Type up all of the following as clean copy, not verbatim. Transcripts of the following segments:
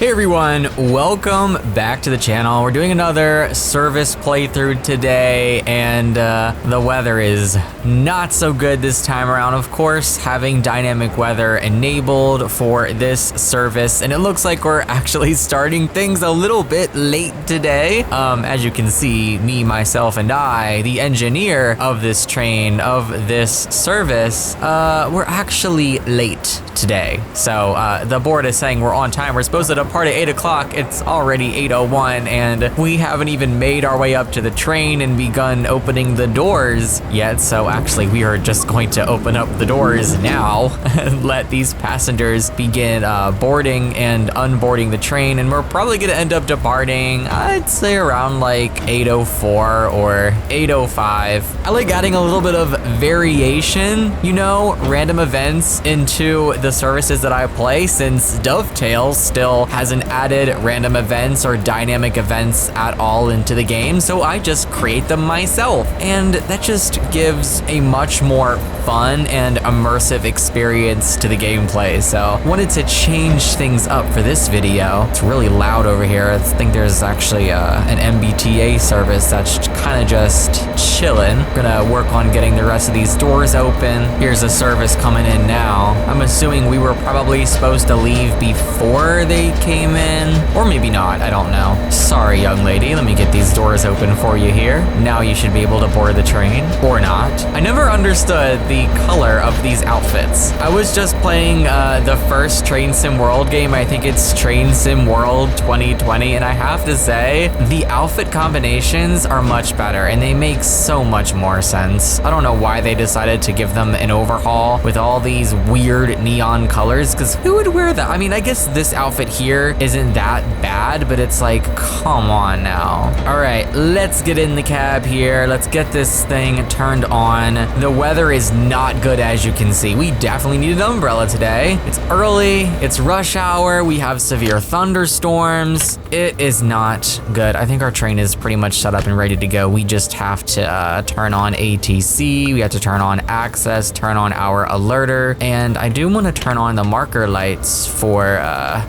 Hey everyone, welcome back to the channel. We're doing another service playthrough today, and the weather is not so good this time around. Of course, having dynamic weather enabled for this service, and it looks like we're actually starting things a little bit late today. As you can see, me, myself, and I, the engineer of this train, of this service, we're actually late today. So the board is saying we're on time. We're supposed to depart at 8 o'clock. It's already 8:01, and we haven't even made our way up to the train and begun opening the doors yet. So actually, we are just going to open up the doors now and let these passengers begin boarding and unboarding the train. And we're probably gonna end up departing, I'd say around like 8:04 or 8:05. I like adding a little bit of variation, you know, random events into the services that I play, since Dovetail still hasn't added random events or dynamic events at all into the game, so I just create them myself, and that just gives a much more fun and immersive experience to the gameplay. So wanted to change things up for this video. It's really loud over here. I think there's actually an MBTA service that's kind of just chilling. Gonna work on getting the rest of these doors open. Here's a service coming in now. I'm assuming we were probably supposed to leave before they came in, or maybe not, I don't know. Sorry, young lady, let me get these doors open for you here. Now you should be able to board the train, or not. I never understood the color of these outfits. I was just playing the first Train Sim World game. I think it's Train Sim World 2020, and I have to say, the outfit combinations are much better, and they make so much more sense. I don't know why they decided to give them an overhaul with all these weird neon colors, because who would wear that? I mean, I guess this outfit here isn't that bad, but it's like, come on now. All right, let's get in the cab here. Let's get this thing turned on. The weather is not good, as you can see. We definitely need an umbrella today. It's early, it's rush hour, we have severe thunderstorms. It is not good. I think our train is pretty much set up and ready to go. We just have to turn on ATC, we have to turn on access, turn on our alerter, and I do want to turn on the marker lights for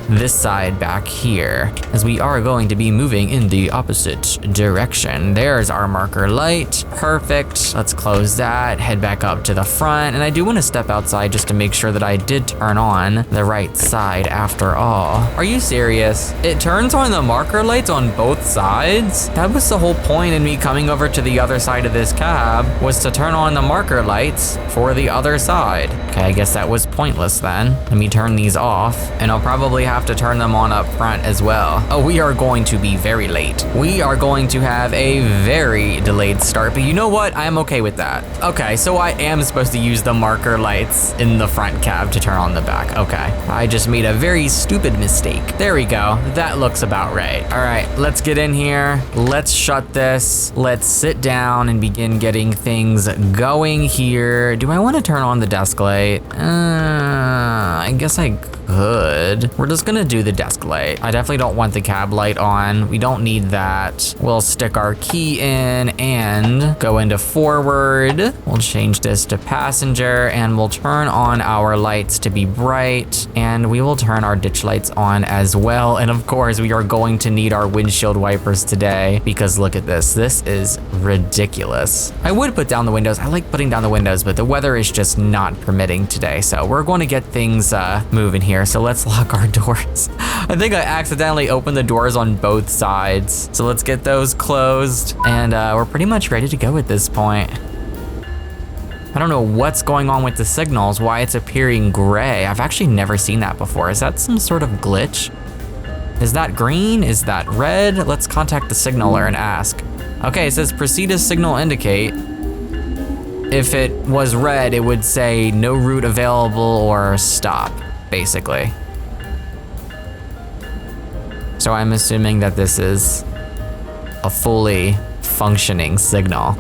this side back here, as we are going to be moving in the opposite direction. There's our marker light. Perfect. Let's close that, head back up to the front, and I do want to step outside just to make sure that I did turn on the right side after all. Are you serious? It turns on the marker lights on both sides? That was the whole point in me coming over to the other side of this cab, was to turn on the marker lights for the other side. Okay, I guess that was pointless then. Let me turn these off, and I'll probably have to turn them on up front as well. Oh, we are going to be very late. We are going to have a very delayed start, but you know what? I am okay with that. Okay, so I am supposed to use the marker lights in the front cab to turn on the back. Okay, I just made a very stupid mistake. There we go. That looks about right. All right, let's get in here. Let's shut this. Let's sit down and begin getting things going here. Do I want to turn on the desk light? I guess I could. We're just gonna do the desk light. I definitely don't want the cab light on. We don't need that. We'll stick our key in and go into forward. We'll change this to passenger, and we'll turn on our lights to be bright, and we will turn our ditch lights on as well. And of course, we are going to need our windshield wipers today, because look at this. This is ridiculous. I would put down the windows. I like putting down the windows, but the weather is just not permitting today. So we're going to get things moving here. So let's lock our doors. I think I accidentally opened the doors on both sides. So let's get those closed, and we're pretty much ready to go at this point. I don't know what's going on with the signals, why it's appearing gray. I've actually never seen that before. Is that some sort of glitch? Is that green? Is that red? Let's contact the signaler and ask. Okay, it says proceed as signal indicate. If it was red, it would say no route available or stop, basically. So I'm assuming that this is a fully functioning signal.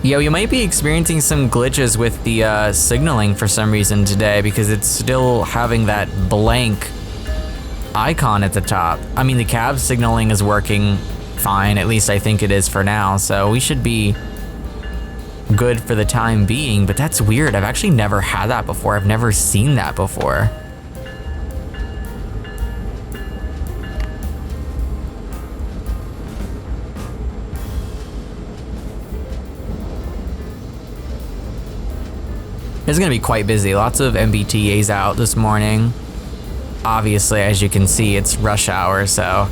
Yeah, we might be experiencing some glitches with the signaling for some reason today because it's still having that blank icon at the top. I mean, the cab signaling is working fine, at least I think it is for now, so we should be good for the time being, but that's weird. I've actually never had that before. I've never seen that before. It's gonna be quite busy. Lots of MBTAs out this morning. Obviously, as you can see, it's rush hour, so.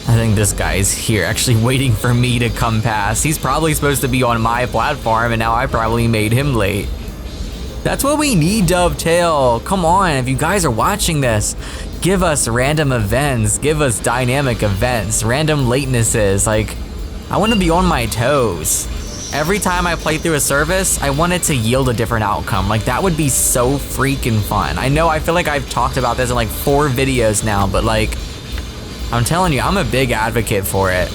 I think this guy's here actually waiting for me to come past. He's probably supposed to be on my platform and now I probably made him late. That's what we need, Dovetail. Come on, if you guys are watching this, give us random events, give us dynamic events, random latenesses. Like, I wanna be on my toes. Every time I play through a service, I want it to yield a different outcome. Like, that would be so freaking fun. I know, I feel like I've talked about this in like 4 videos now, but like, I'm telling you, I'm a big advocate for it.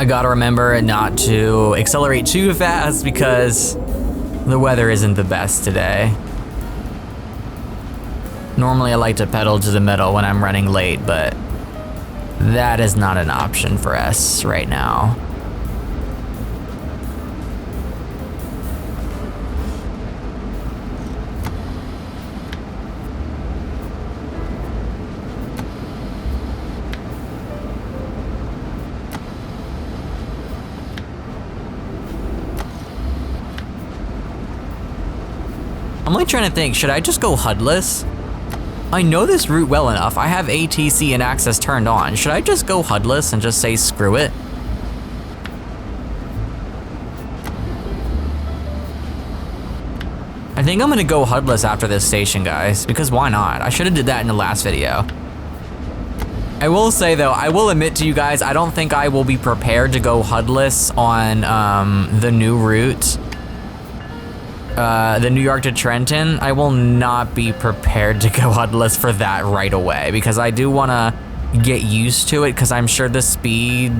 I gotta remember not to accelerate too fast because the weather isn't the best today. Normally I like to pedal to the middle when I'm running late, but that is not an option for us right now. I'm like trying to think, should I just go hudless? I know this route well enough. I have ATC and access turned on. Should I just go hudless and just say screw it? I think I'm gonna go hudless after this station, guys, because why not? I should have did that in the last video. I will say though, I will admit to you guys, I don't think I will be prepared to go hudless on the new route. The New York to Trenton, I will not be prepared to go hudless for that right away because I do want to get used to it because I'm sure the speed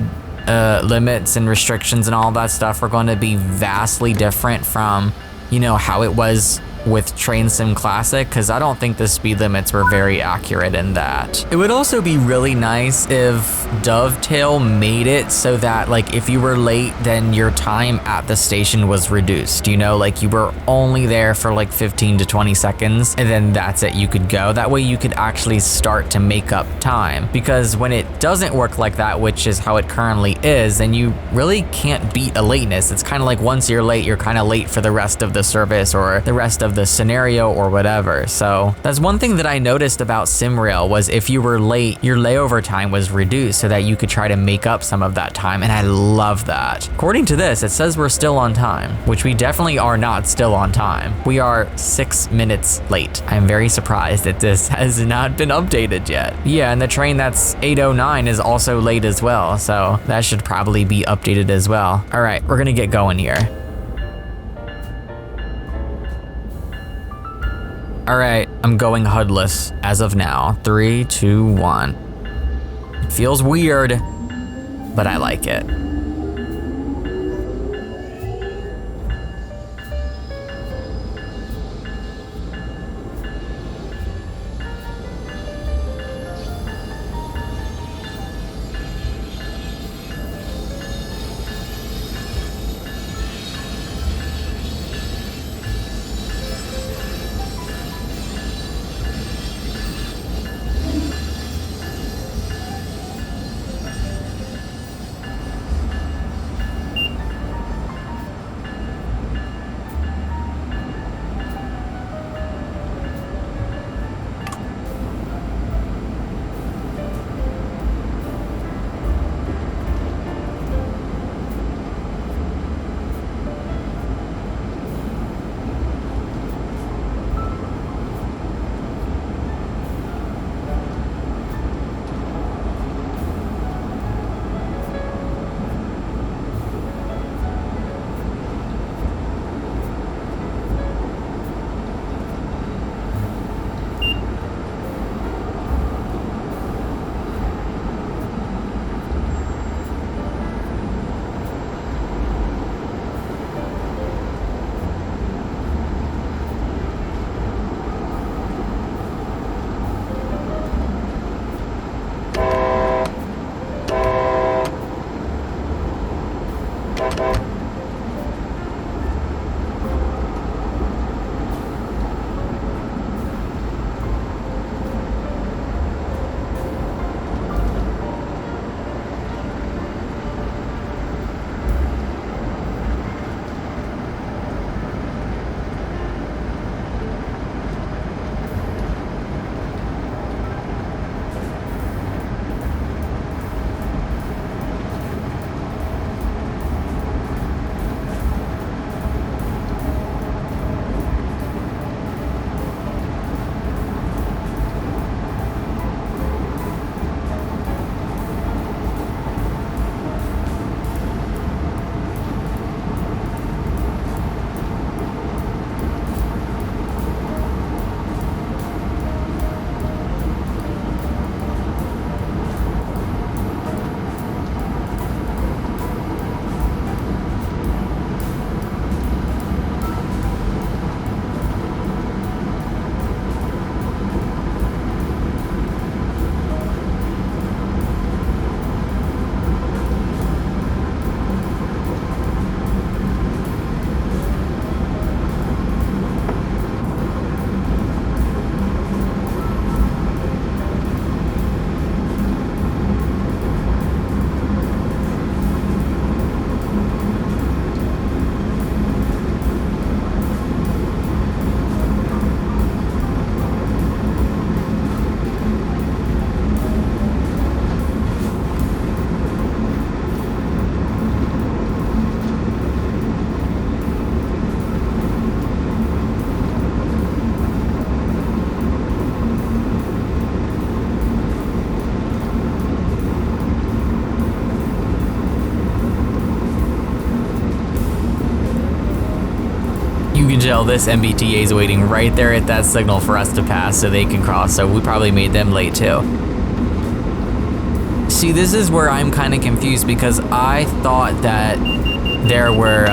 limits and restrictions and all that stuff are going to be vastly different from, you know, how it was with Train Sim Classic, because I don't think the speed limits were very accurate in that. It would also be really nice if Dovetail made it so that like if you were late, then your time at the station was reduced, you know, like you were only there for like 15 to 20 seconds and then that's it, you could go. That way you could actually start to make up time, because when it doesn't work like that, which is how it currently is, then you really can't beat a lateness. It's kind of like once you're late, you're kind of late for the rest of the service or the rest of the scenario or whatever. So that's one thing that I noticed about SimRail was if you were late, your layover time was reduced so that you could try to make up some of that time, and I love that. According to this, it says we're still on time, which we definitely are not still on time. We are 6 minutes late. I'm very surprised that this has not been updated yet. Yeah, and the train that's 8:09 is also late as well, so that should probably be updated as well. All right, we're gonna get going here. All right, I'm going hudless as of now. 3, 2, 1. It feels weird, but I like it. You can tell this MBTA is waiting right there at that signal for us to pass so they can cross, so we probably made them late too. See, this is where I'm kind of confused because I thought that there were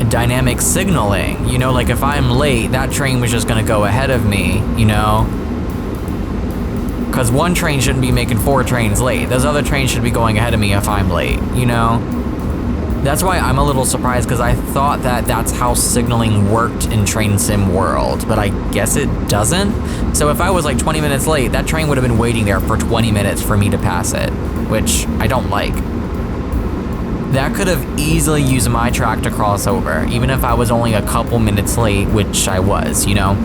dynamic signaling. You know, like if I'm late, that train was just gonna go ahead of me, you know? Because one train shouldn't be making 4 trains late. Those other trains should be going ahead of me if I'm late, you know? That's why I'm a little surprised because I thought that that's how signaling worked in Train Sim World, but I guess it doesn't. So if I was like 20 minutes late, that train would have been waiting there for 20 minutes for me to pass it, which I don't like. That could have easily used my track to cross over, even if I was only a couple minutes late, which I was, you know?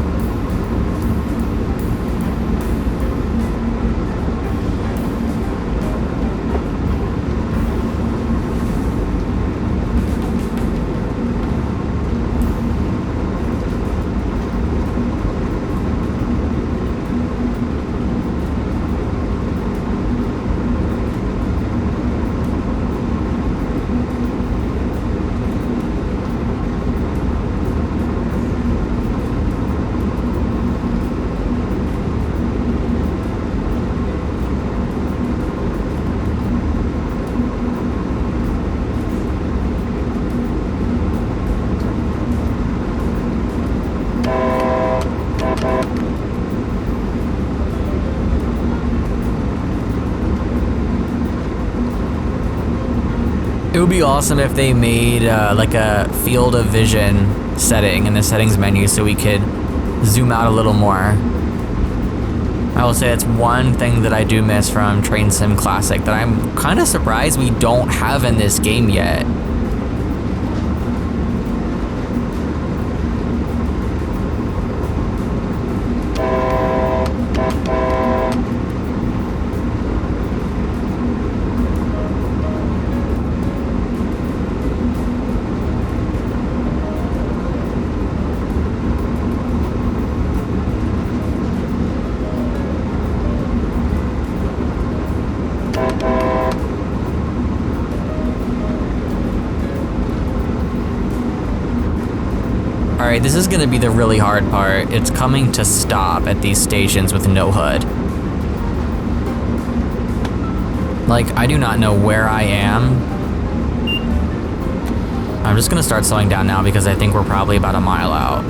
would be awesome if they made like a field of vision setting in the settings menu so we could zoom out a little more. I will say that's one thing that I do miss from Train Sim Classic that I'm kind of surprised we don't have in this game yet. Alright, this is gonna be the really hard part. It's coming to stop at these stations with no HUD. Like, I do not know where I am. I'm just gonna start slowing down now because I think we're probably about a mile out.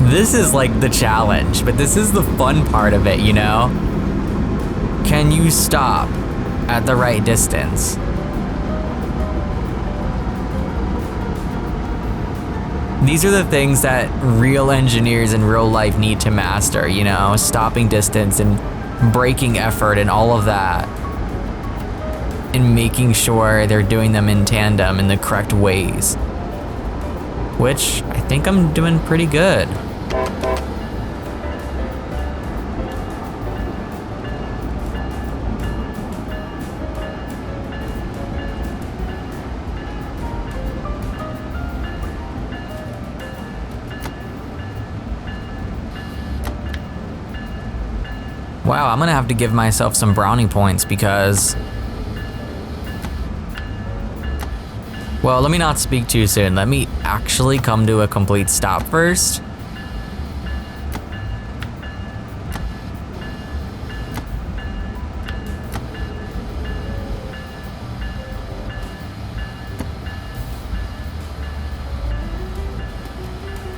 This is like the challenge, but this is the fun part of it, you know? Can you stop at the right distance? These are the things that real engineers in real life need to master, you know, stopping distance and braking effort and all of that. And making sure they're doing them in tandem in the correct ways. Which I think I'm doing pretty good. Wow, I'm gonna have to give myself some brownie points because... Well, let me not speak too soon. Let me actually come to a complete stop first.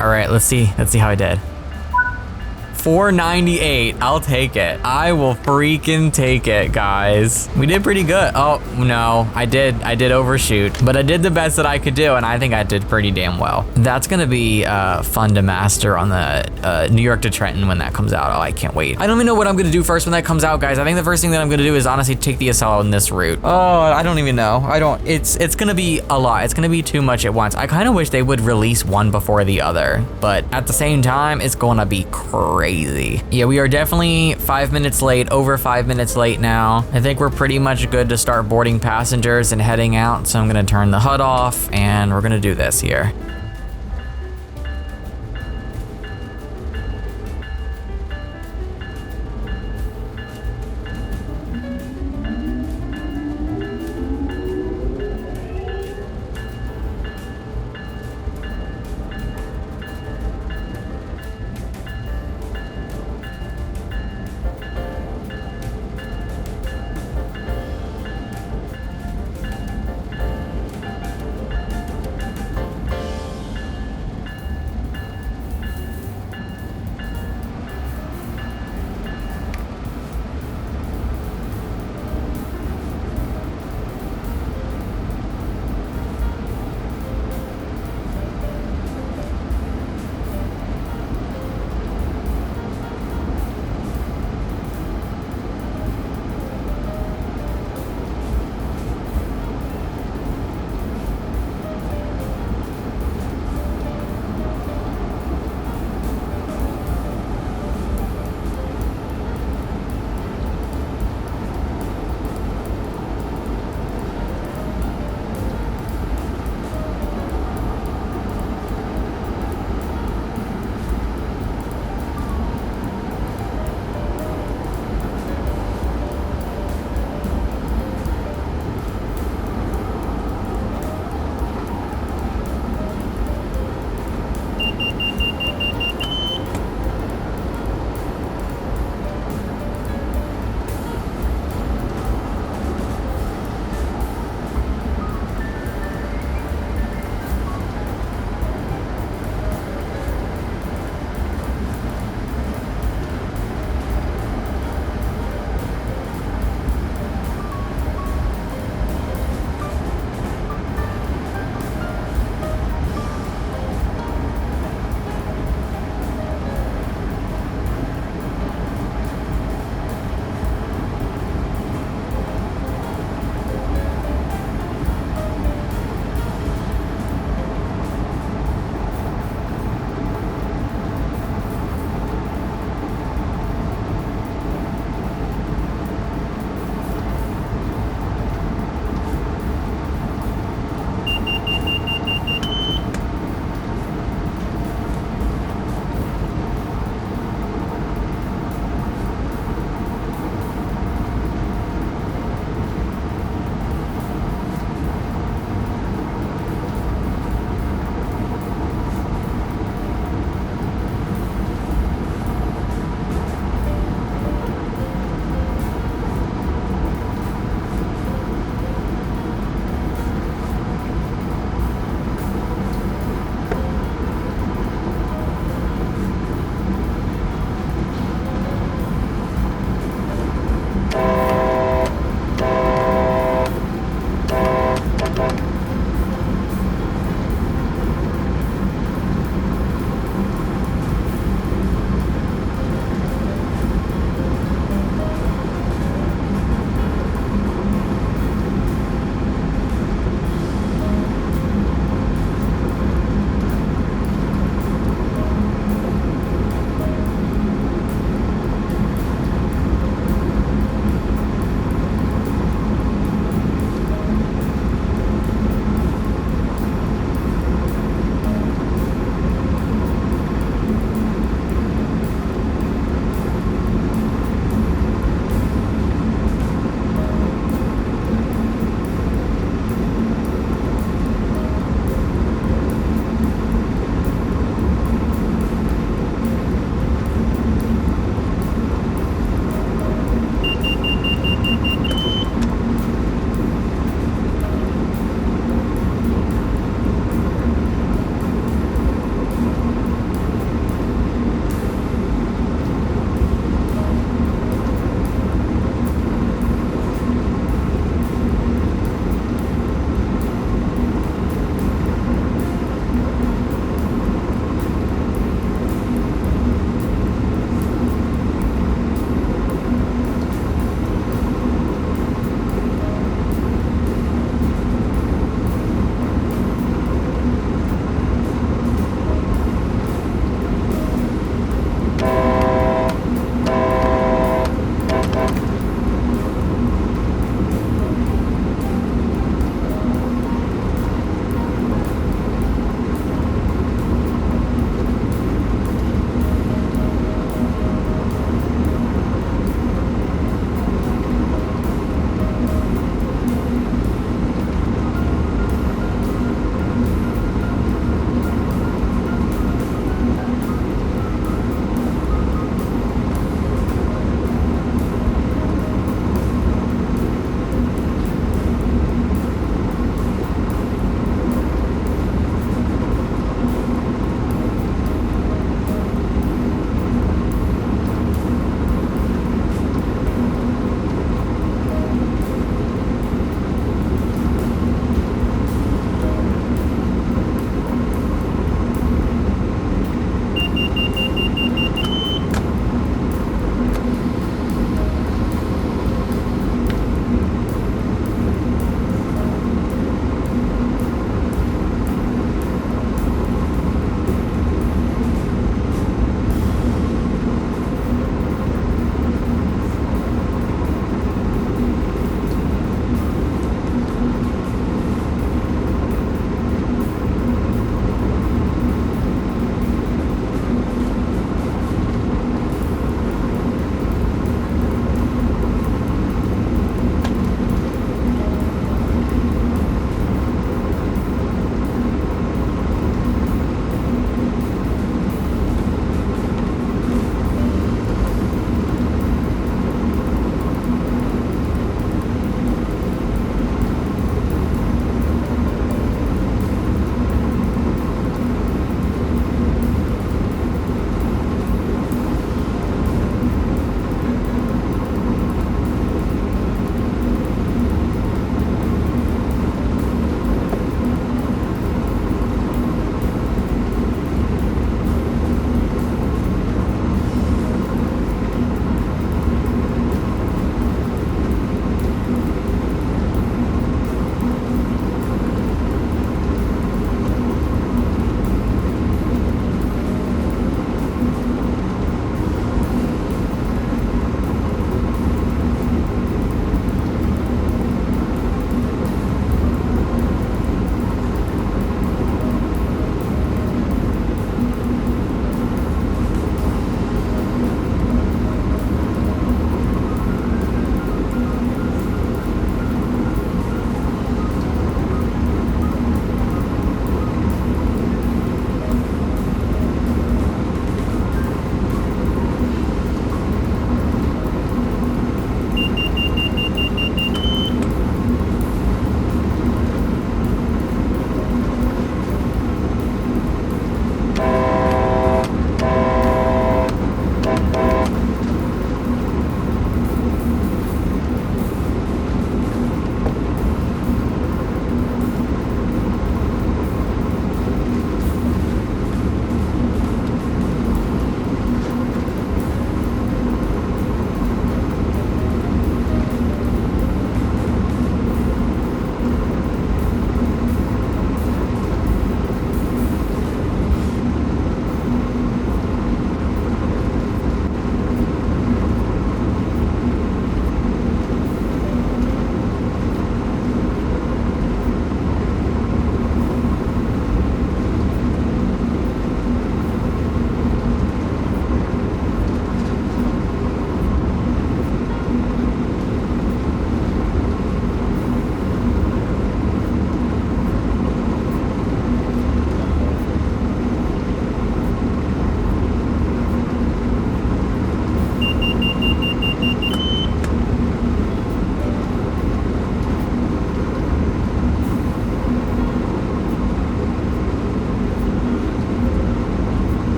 All right, let's see how I did. 498, I'll take it. I will freaking take it, guys. We did pretty good. Oh, no, I did overshoot, but I did the best that I could do, and I think I did pretty damn well. That's gonna be fun to master on the New York to Trenton when that comes out. Oh, I can't wait. I don't even know what I'm gonna do first when that comes out, guys. I think the first thing that I'm gonna do is honestly take the SL on this route. Oh, I don't even know. It's gonna be a lot. It's gonna be too much at once. I kind of wish they would release one before the other, but at the same time, it's gonna be crazy. Yeah, we are definitely 5 minutes late, over 5 minutes late now. I think we're pretty much good to start boarding passengers and heading out. So I'm gonna turn the HUD off and we're gonna do this here.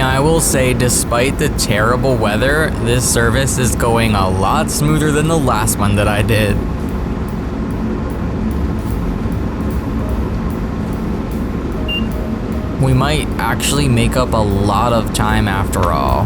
Now I will say, despite the terrible weather, this service is going a lot smoother than the last one that I did. We might actually make up a lot of time after all.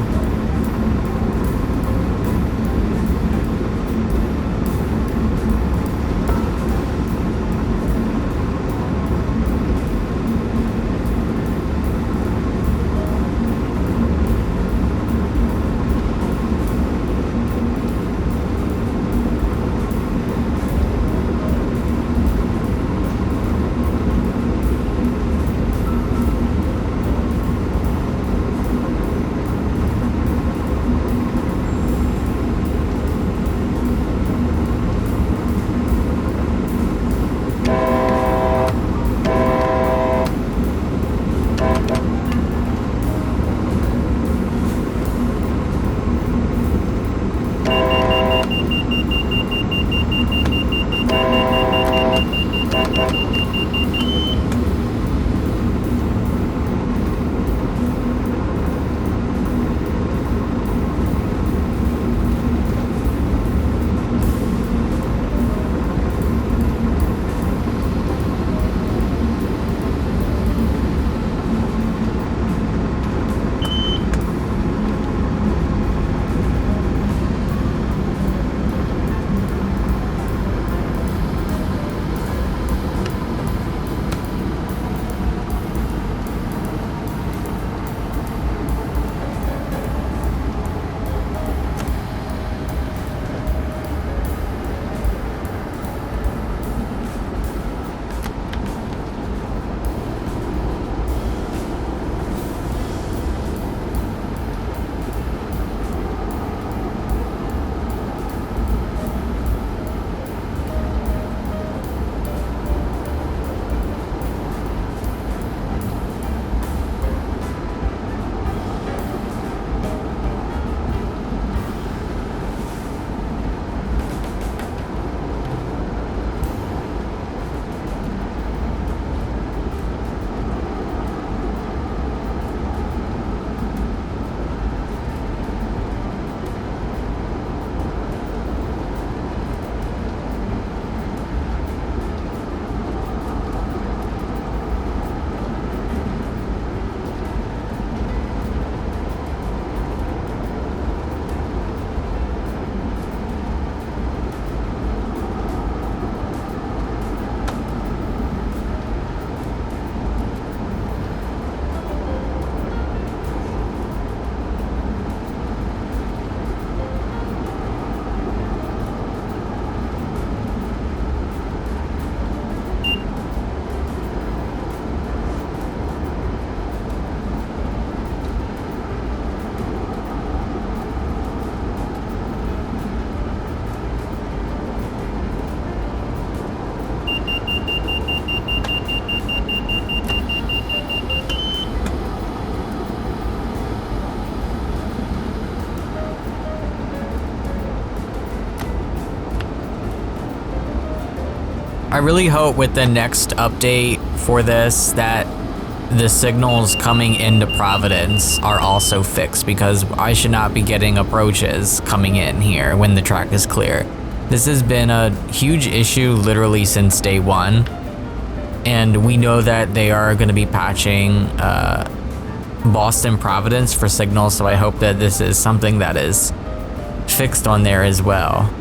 I really hope with the next update for this that the signals coming into Providence are also fixed, because I should not be getting approaches coming in here when the track is clear. This has been a huge issue literally since day one, and we know that they are going to be patching Boston Providence for signals, so I hope that this is something that is fixed on there as well.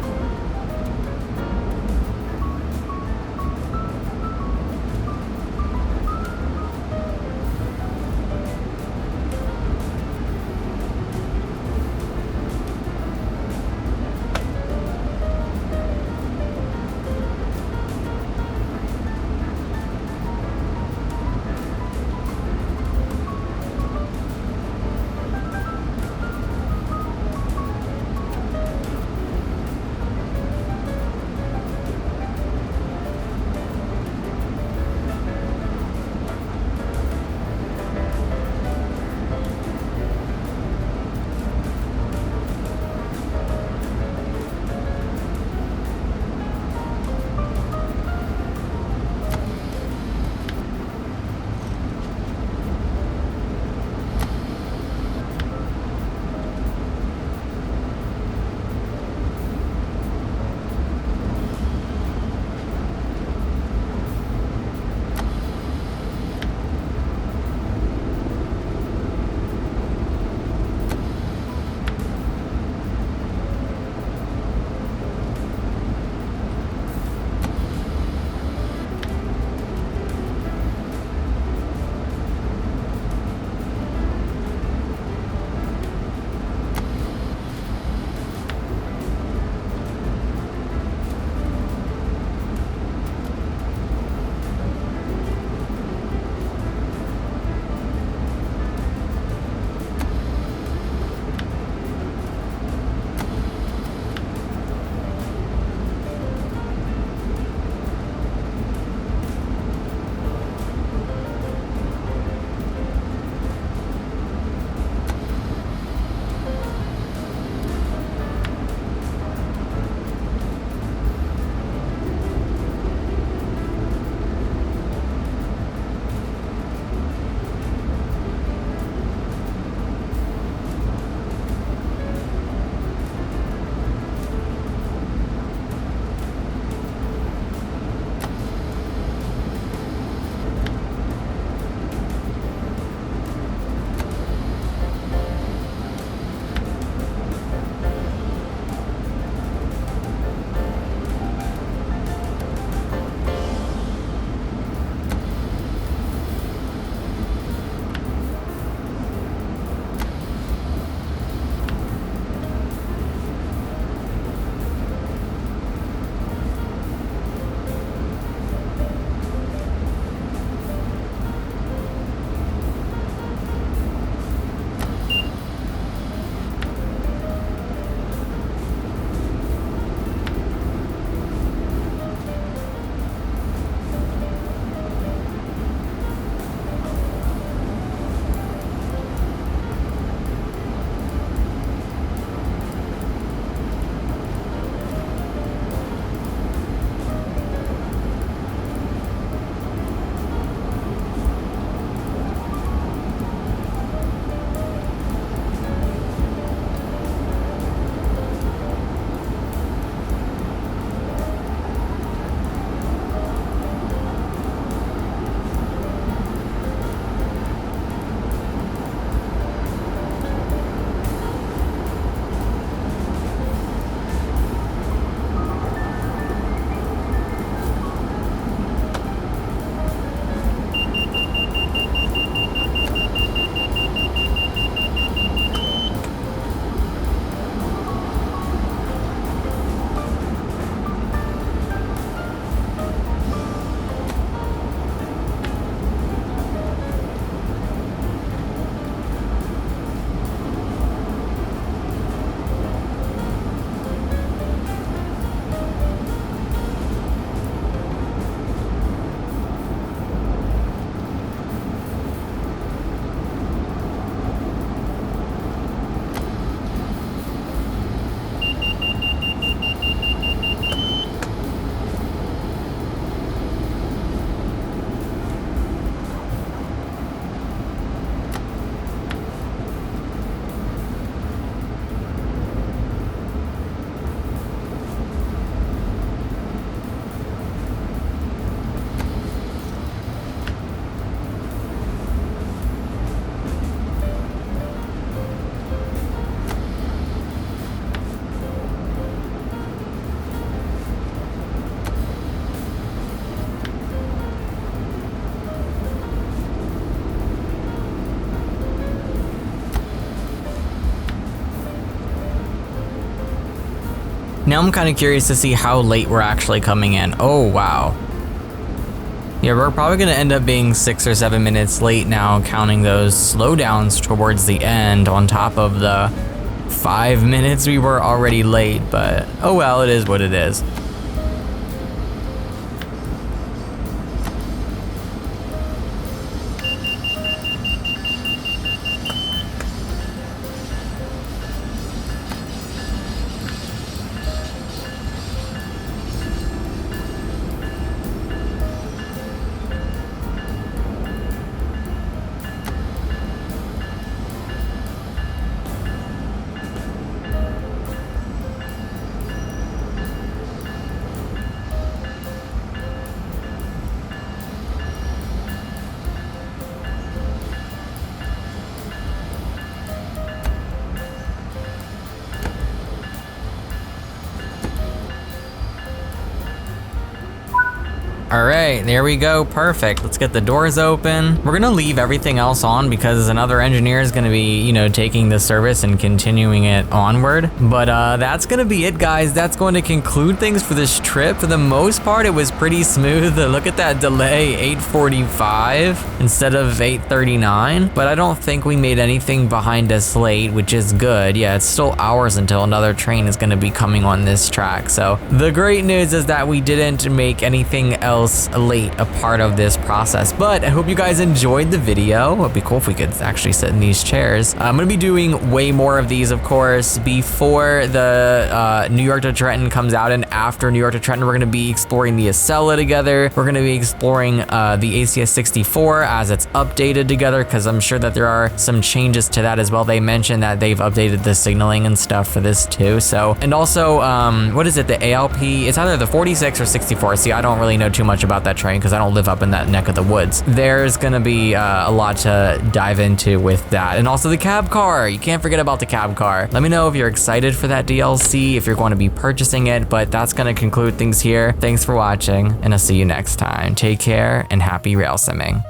Now I'm kind of curious to see how late we're actually coming in. Oh, wow. Yeah, we're probably gonna end up being 6 or 7 minutes late now, counting those slowdowns towards the end on top of the 5 minutes we were already late, but oh well, it is what it is. All right, there we go, perfect. Let's get the doors open. We're gonna leave everything else on because another engineer is gonna be, you know, taking the service and continuing it onward. But that's gonna be it, guys. That's going to conclude things for this trip. For the most part, it was pretty smooth. Look at that delay, 8:45 instead of 8:39. But I don't think we made anything behind us late, which is good. Yeah, it's still hours until another train is gonna be coming on this track. So the great news is that we didn't make anything else late a part of this process. But I hope you guys enjoyed the video. It'd be cool if we could actually sit in these chairs. I'm gonna be doing way more of these, of course, before the New York to Trenton comes out, and after New York to Trenton, we're gonna be exploring the Acela together. We're gonna be exploring the ACS 64 as it's updated together, because I'm sure that there are some changes to that as well. They mentioned that they've updated the signaling and stuff for this too. So, and also, what is it, the ALP? It's either the 46 or 64. See, I don't really know too much about that train because I don't live up in that neck of the woods. There's gonna be a lot to dive into with that. And also the cab car. You can't forget about the cab car. Let me know if you're excited for that DLC, if you're going to be purchasing it, but that's gonna conclude things here. Thanks for watching, and I'll see you next time. Take care and happy rail simming.